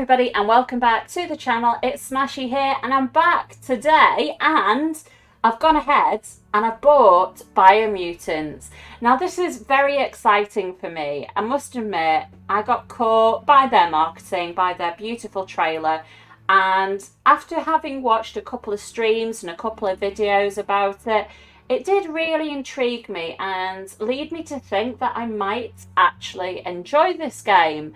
everybody and welcome back to the channel. It's Smashy here and I'm back today and I've gone ahead and I've bought Biomutants. Now this is very exciting for me. I must admit I got caught by their marketing, by their beautiful trailer, and after having watched a couple of streams and a couple of videos about it, it did really intrigue me and lead me to think that I might actually enjoy this game.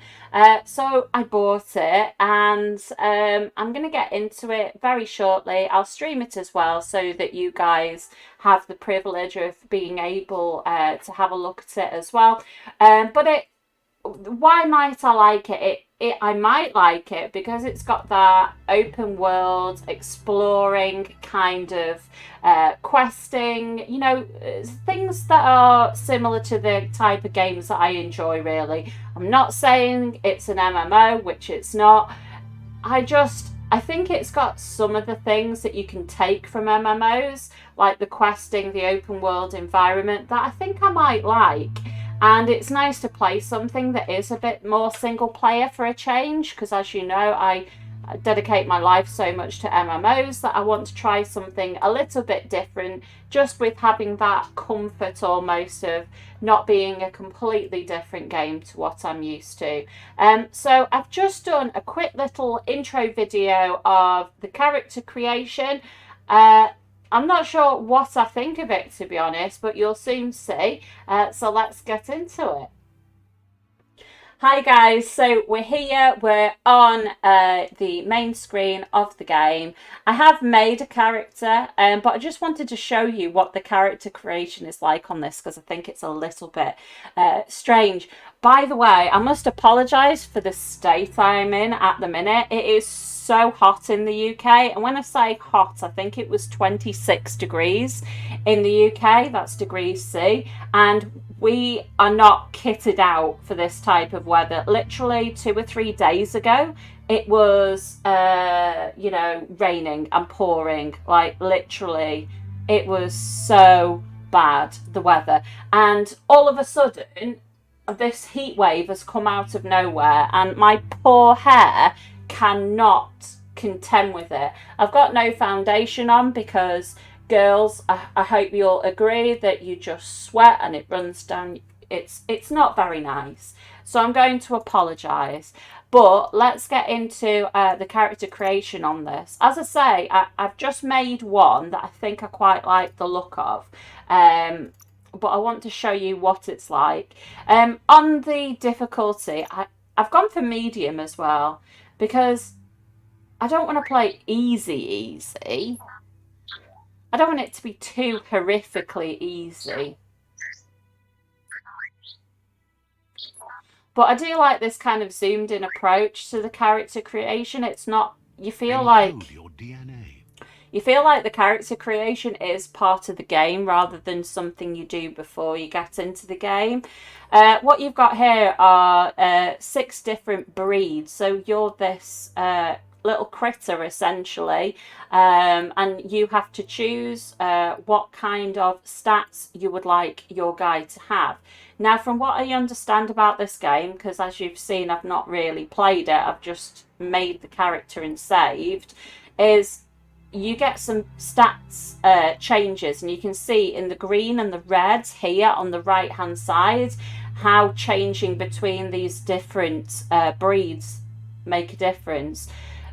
So I bought it and I'm going to get into it very shortly. I'll stream it as well so that you guys have the privilege of being able to have a look at it as well. Why might I like it? I might like it because it's got that open world exploring kind of questing, you know, things that are similar to the type of games that I enjoy, really. I'm not saying it's an MMO, which it's not. I think it's got some of the things that you can take from MMOs, like the questing, the open world environment, that I think I might like. And it's nice to play something that is a bit more single player for a change, because as you know, I dedicate my life so much to MMOs that I want to try something a little bit different, just with having that comfort almost of not being a completely different game to what I'm used to. So I've just done a quick little intro video of the character creation. I'm not sure what I think of it, to be honest, but you'll soon see. So let's get into it. Hi guys, so we're here, we're on the main screen of the game. I have made a character, but I just wanted to show you what the character creation is like on this, because I think it's a little bit strange. By the way, I must apologise for the state I'm in at the minute. It is so hot in the UK, and when I say hot, I think it was 26 degrees in the UK, that's degrees C, and we are not kitted out for this type of weather. Literally 2 or 3 days ago, it was, you know, raining and pouring. Like, literally, it was so bad, the weather. And all of a sudden, this heat wave has come out of nowhere, and my poor hair cannot contend with it. I've got no foundation on because, girls, I hope you'll agree that you just sweat and it runs down. It's not very nice. So I'm going to apologise. But let's get into the character creation on this. As I say, I've just made one that I think I quite like the look of. But I want to show you what it's like. On the difficulty, I've gone for medium as well, because I don't want to play easy. I don't want it to be too horrifically easy. But I do like this kind of zoomed in approach to the character creation. It's not, you feel like the character creation is part of the game rather than something you do before you get into the game. What you've got here are 6 different breeds. So you're this little critter essentially, and you have to choose what kind of stats you would like your guy to have. Now, from what I understand about this game, because as you've seen, I've not really played it, I've just made the character and saved, is you get some stats changes, and you can see in the green and the red here on the right hand side how changing between these different breeds make a difference.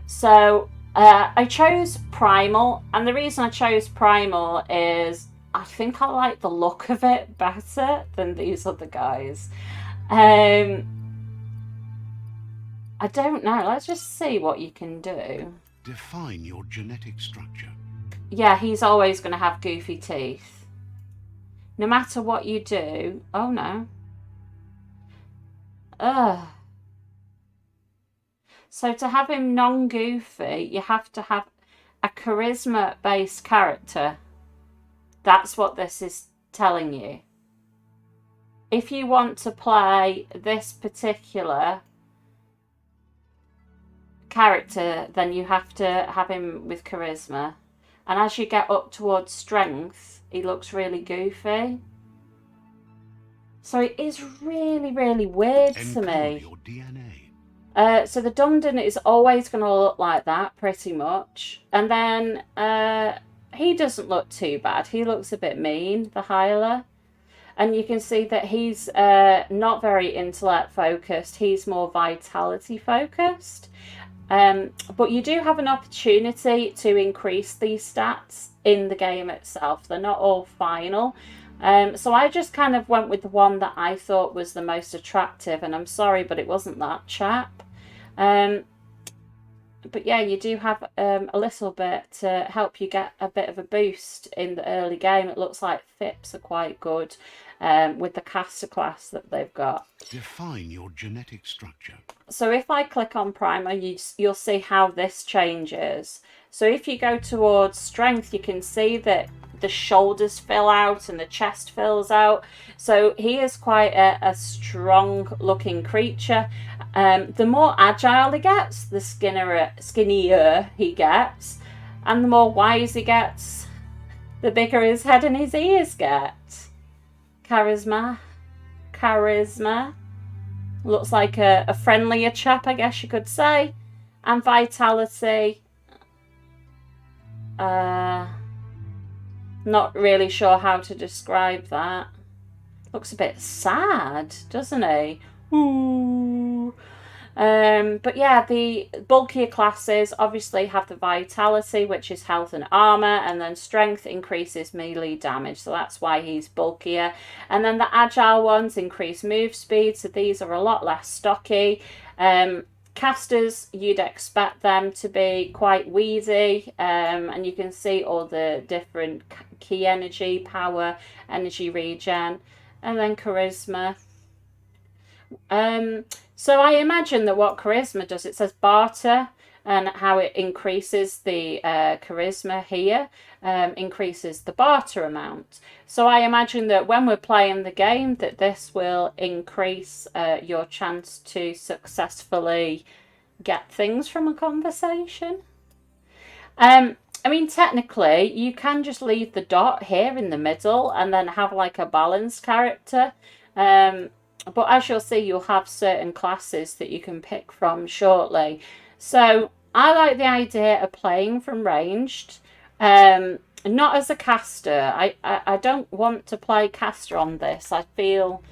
So I chose Primal, and the reason I chose Primal is I think I like the look of it better than these other guys. I don't know, let's just see what you can do. Define your genetic structure. Yeah, he's always going to have goofy teeth. No matter what you do. Oh no. Ugh. So to have him non-goofy, you have to have a charisma-based character. That's what this is telling you. If you want to play this particular character, then you have to have him with charisma. And as you get up towards strength, he looks really goofy. So it is really, really weird to me. Your DNA. So the Dundon is always going to look like that, pretty much. And then he doesn't look too bad. He looks a bit mean, the Hyla. And you can see that he's not very intellect focused. He's more vitality focused. But you do have an opportunity to increase these stats in the game itself. They're not all final. So I just kind of went with the one that I thought was the most attractive. And I'm sorry, but it wasn't that chap. But yeah, you do have a little bit to help you get a bit of a boost in the early game. It looks like Fips are quite good with the caster class that they've got. Define your genetic structure. So if I click on Primer, you'll see how this changes. So if you go towards Strength, you can see that the shoulders fill out and the chest fills out. So he is quite a strong looking creature. The more agile he gets, the skinnier he gets. And the more wise he gets, the bigger his head and his ears get. Charisma. Looks like a friendlier chap, I guess you could say. And Vitality. Not really sure how to describe that. Looks a bit sad, doesn't he? Ooh. But yeah, the bulkier classes obviously have the Vitality, which is health and armor, and then Strength increases melee damage, so that's why he's bulkier. And then the agile ones increase move speed, so these are a lot less stocky. Casters, you'd expect them to be quite weedy, and you can see all the different key energy, power, energy regen, and then charisma. So I imagine that what charisma does, it says barter, and how it increases the charisma here, increases the barter amount. So I imagine that when we're playing the game, that this will increase your chance to successfully get things from a conversation. I mean, technically, you can just leave the dot here in the middle and then have like a balanced character. But as you'll see, you'll have certain classes that you can pick from shortly. So I like the idea of playing from ranged, not as a caster. I don't want to play caster on this. I feel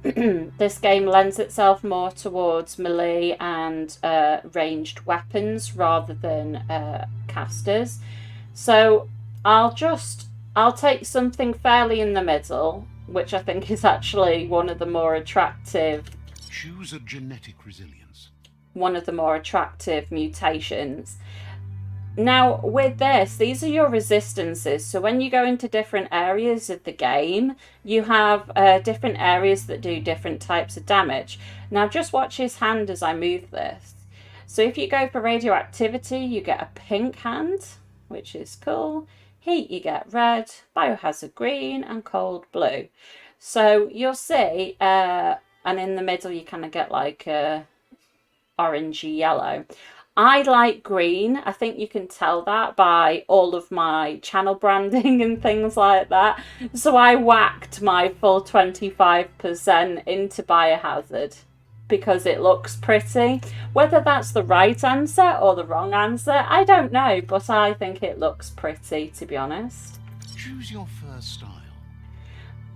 this game lends itself more towards melee and ranged weapons rather than casters. So I'll take something fairly in the middle, which I think is actually one of the more attractive. Choose a genetic resilience. One of the more attractive mutations. Now, with this, these are your resistances. So when you go into different areas of the game, you have different areas that do different types of damage. Now, just watch his hand as I move this. So if you go for radioactivity, you get a pink hand, which is cool. Heat, you get red, biohazard green, and cold blue. So you'll see, and in the middle you kind of get like a orangey yellow. I like green. I think you can tell that by all of my channel branding and things like that. So I whacked my full 25% into biohazard because it looks pretty. Whether that's the right answer or the wrong answer, I don't know, but I think it looks pretty, to be honest. Choose your first style.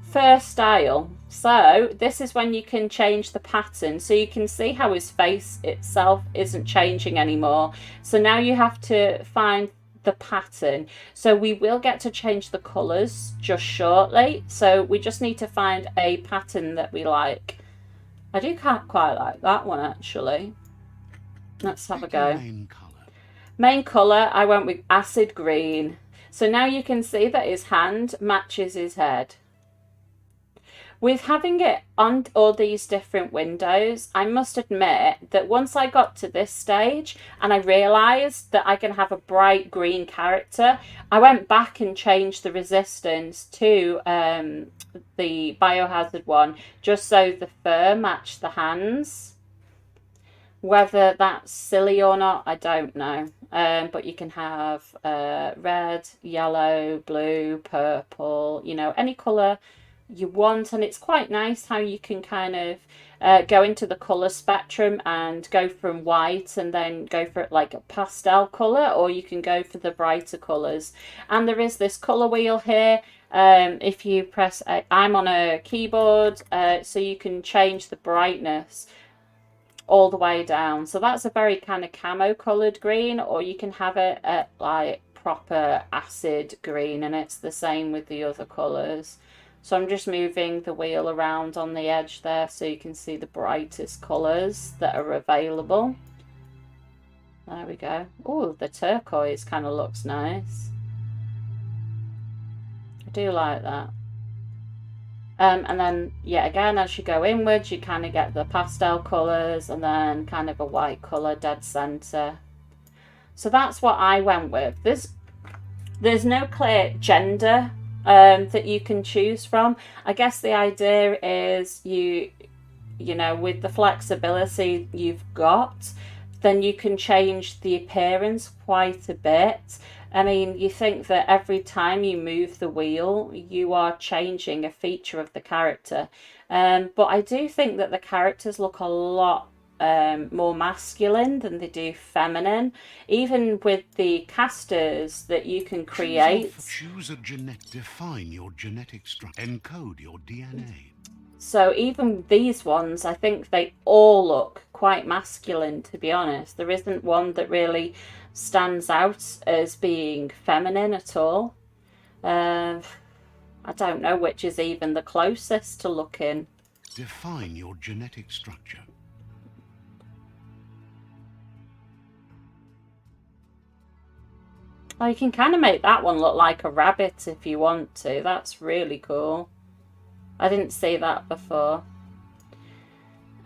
First style. So this is when you can change the pattern. So you can see how his face itself isn't changing anymore. So now you have to find the pattern. So we will get to change the colours just shortly. So we just need to find a pattern that we like. I do quite like that one, actually. Let's have a go. Main colour, I went with acid green. So now you can see that his hand matches his head. With having it on all these different windows, I must admit that once I got to this stage and I realised that I can have a bright green character, I went back and changed the resistance to the biohazard one, just so the fur matched the hands. Whether that's silly or not, I don't know. But you can have red, yellow, blue, purple, you know, any colour you want. And it's quite nice how you can kind of go into the color spectrum and go from white and then go for like a pastel color, or you can go for the brighter colors. And there is this color wheel here. If you press, I'm on a keyboard, so you can change the brightness all the way down. So that's a very kind of camo colored green, or you can have it at like proper acid green, and it's the same with the other colors. So I'm just moving the wheel around on the edge there so you can see the brightest colors that are available. There we go. Oh, the turquoise kind of looks nice. I do like that. And then, yeah, again, as you go inwards, you kind of get the pastel colours and then kind of a white colour dead centre. So that's what I went with. There's no clear gender that you can choose from. I guess the idea is you know, with the flexibility you've got, then you can change the appearance quite a bit. I mean, you think that every time you move the wheel, you are changing a feature of the character. But I do think that the characters look a lot more masculine than they do feminine. Even with the casters that you can create. Define your genetic structure. Encode your DNA. So even these ones, I think they all look quite masculine, to be honest. There isn't one that really stands out as being feminine at all. I don't know which is even the closest to looking. Define your genetic structure. Oh, you can kind of make that one look like a rabbit if you want to. That's really cool. I didn't see that before.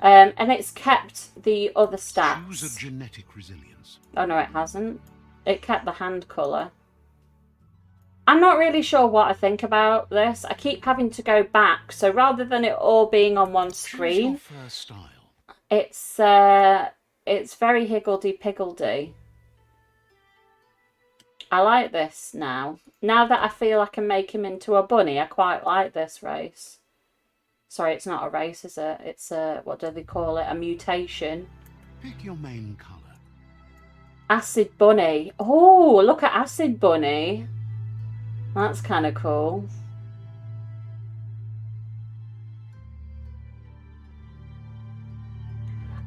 And it's kept the other stats. Choose a genetic resilience. Oh, no, it hasn't. It kept the hand colour. I'm not really sure what I think about this. I keep having to go back. So rather than it all being on one screen, Choose your first style. It's very higgledy-piggledy. I like this now. Now that I feel I can make him into a bunny, I quite like this race. Sorry, it's not a race, is it? It's a, what do they call it? A mutation. Pick your main colour. Acid Bunny. Oh, look at Acid Bunny. That's kind of cool.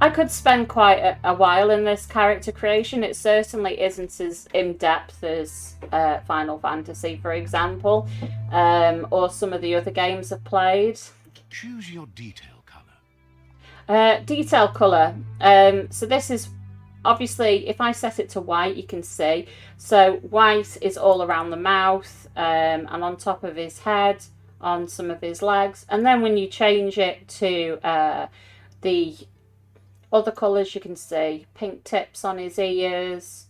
I could spend quite a while in this character creation. It certainly isn't as in-depth as Final Fantasy, for example, or some of the other games I've played. Choose your detail colour. Detail colour. So this is, obviously, if I set it to white, you can see. So white is all around the mouth and on top of his head, on some of his legs. And then when you change it to the other colours, you can see pink tips on his ears,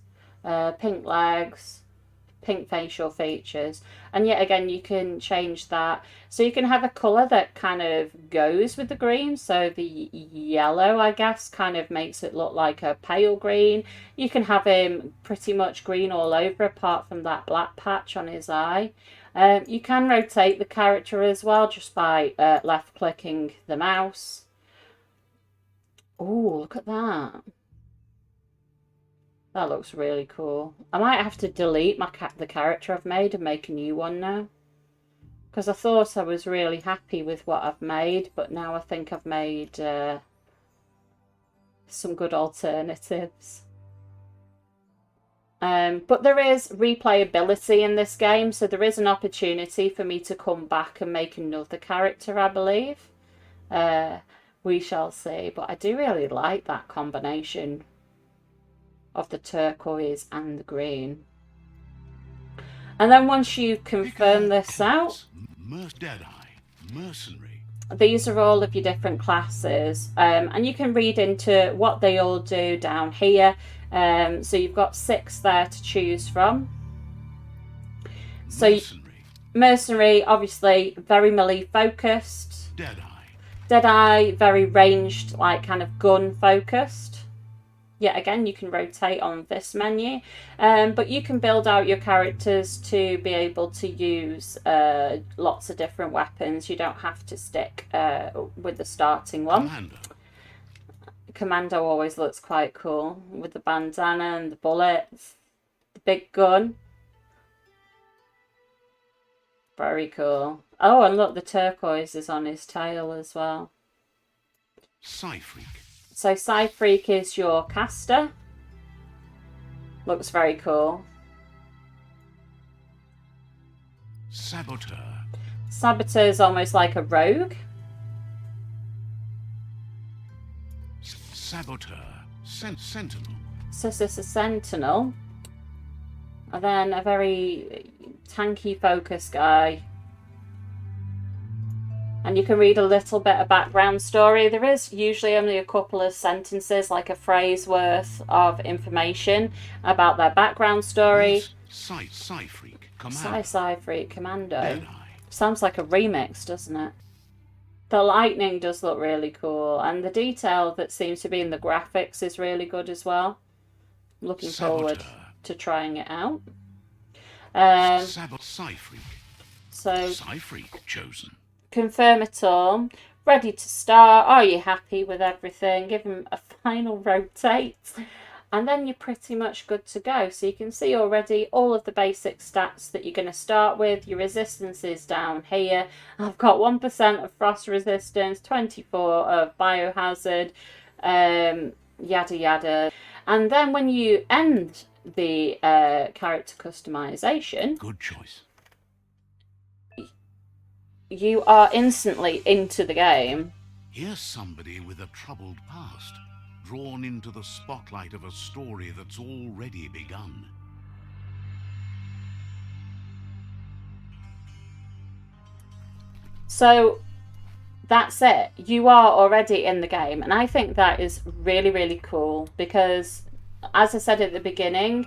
pink legs, pink facial features. And yet again, you can change that. So you can have a colour that kind of goes with the green. So the yellow, I guess, kind of makes it look like a pale green. You can have him pretty much green all over, apart from that black patch on his eye. You can rotate the character as well, just by left-clicking the mouse. Oh, look at that. That looks really cool. I might have to delete the character I've made and make a new one now. Because I thought I was really happy with what I've made, but now I think I've made some good alternatives. But there is replayability in this game, so there is an opportunity for me to come back and make another character, I believe. We shall see, but I do really like that combination of the turquoise and the green. And then once you confirm this out, Deadeye, Mercenary. These are all of your different classes, and you can read into what they all do down here. So you've got 6 there to choose from. So Mercenary, obviously very melee focused. Deadeye. Deadeye, very ranged, like kind of gun focused. Yet again, you can rotate on this menu, but you can build out your characters to be able to use lots of different weapons. You don't have to stick with the starting one. Commando always looks quite cool with the bandana and the bullets, the big gun. Very cool. Oh, and look, the turquoise is on his tail as well. Psyfreak. So Psyfreak is your caster. Looks very cool. Saboteur. Saboteur is almost like a rogue. Saboteur. Sentinel. So this is a sentinel. And then a very tanky focus guy. And you can read a little bit of background story. There is usually only a couple of sentences, like a phrase worth of information about their background story. Psyfreak Commando. Psyfreak Commando. Sounds like a remix, doesn't it? The lightning does look really cool, and the detail that seems to be in the graphics is really good as well. I'm looking forward to trying it out. Psyfreak. So Psyfreak chosen. Confirm it all. Ready to start. Are you happy with everything? Give them a final rotate. And then you're pretty much good to go. So you can see already all of the basic stats that you're going to start with. Your resistance is down here. I've got 1% of frost resistance, 24 of biohazard, yada yada. And then when you end the character customization... Good choice. You are instantly into the game. Here's somebody with a troubled past, drawn into the spotlight of a story that's already begun. So that's it. You are already in the game. And I think that is really, really cool because, as I said at the beginning,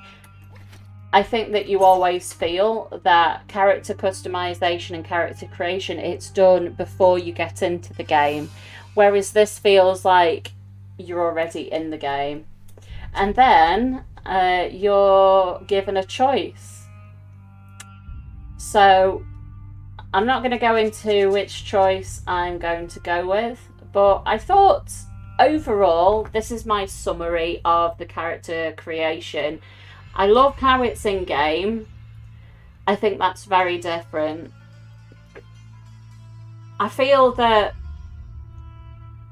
I think that you always feel that character customization and character creation, it's done before you get into the game. Whereas this feels like you're already in the game. And then you're given a choice. So I'm not going to go into which choice I'm going to go with. But I thought overall, this is my summary of the character creation. I love how it's in game. I think that's very different. I feel that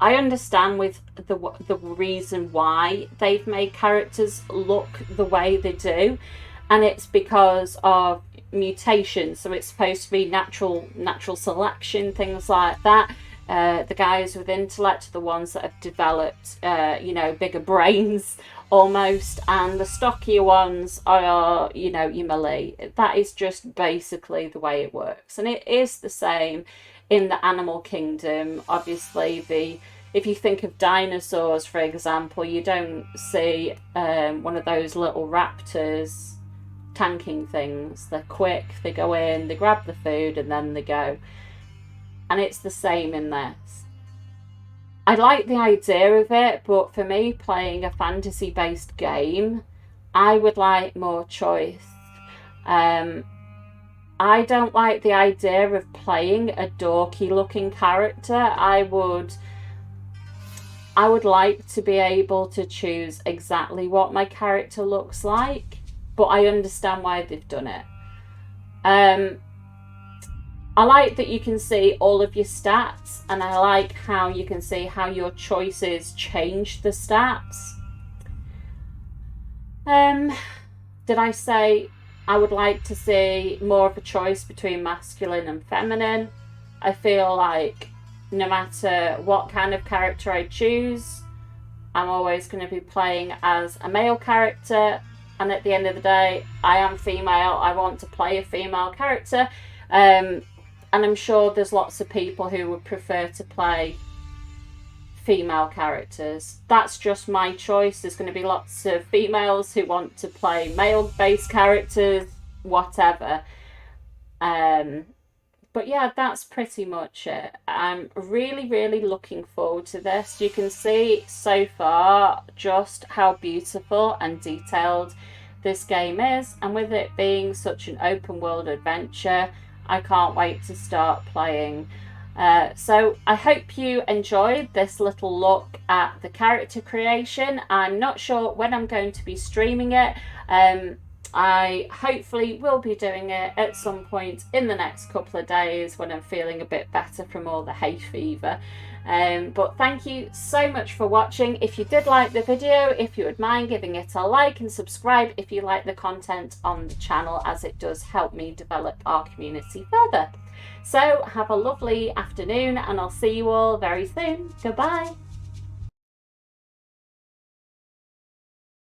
I understand with the reason why they've made characters look the way they do, and it's because of mutations. So it's supposed to be natural selection, things like that. The guys with intellect are the ones that have developed, bigger brains almost, and the stockier ones are, your melee. That is just basically the way it works, and it is the same in the animal kingdom. Obviously, if you think of dinosaurs, for example, you don't see one of those little raptors tanking things. They're quick, they go in, they grab the food, and then they go. And it's the same in this. I like the idea of it, but for me, playing a fantasy-based game, I would like more choice. I don't like the idea of playing a dorky-looking character. I would like to be able to choose exactly what my character looks like, but I understand why they've done it. I like that you can see all of your stats, and I like how you can see how your choices change the stats. Did I say I would like to see more of a choice between masculine and feminine? I feel like no matter what kind of character I choose, I'm always going to be playing as a male character, and at the end of the day, I am female. I want to play a female character. And I'm sure there's lots of people who would prefer to play female characters. That's just my choice. There's going to be lots of females who want to play male-based characters, whatever. But yeah, that's pretty much it. I'm really looking forward to this. You can see so far just how beautiful and detailed this game is, and with it being such an open world adventure, I can't wait to start playing. So I hope you enjoyed this little look at the character creation. I'm not sure when I'm going to be streaming it. I hopefully will be doing it at some point in the next couple of days when I'm feeling a bit better from all the hay fever. But thank you so much for watching. If you did like the video, if you would mind giving it a like and subscribe if you like the content on the channel, as it does help me develop our community further. So have a lovely afternoon, and I'll see you all very soon. Goodbye.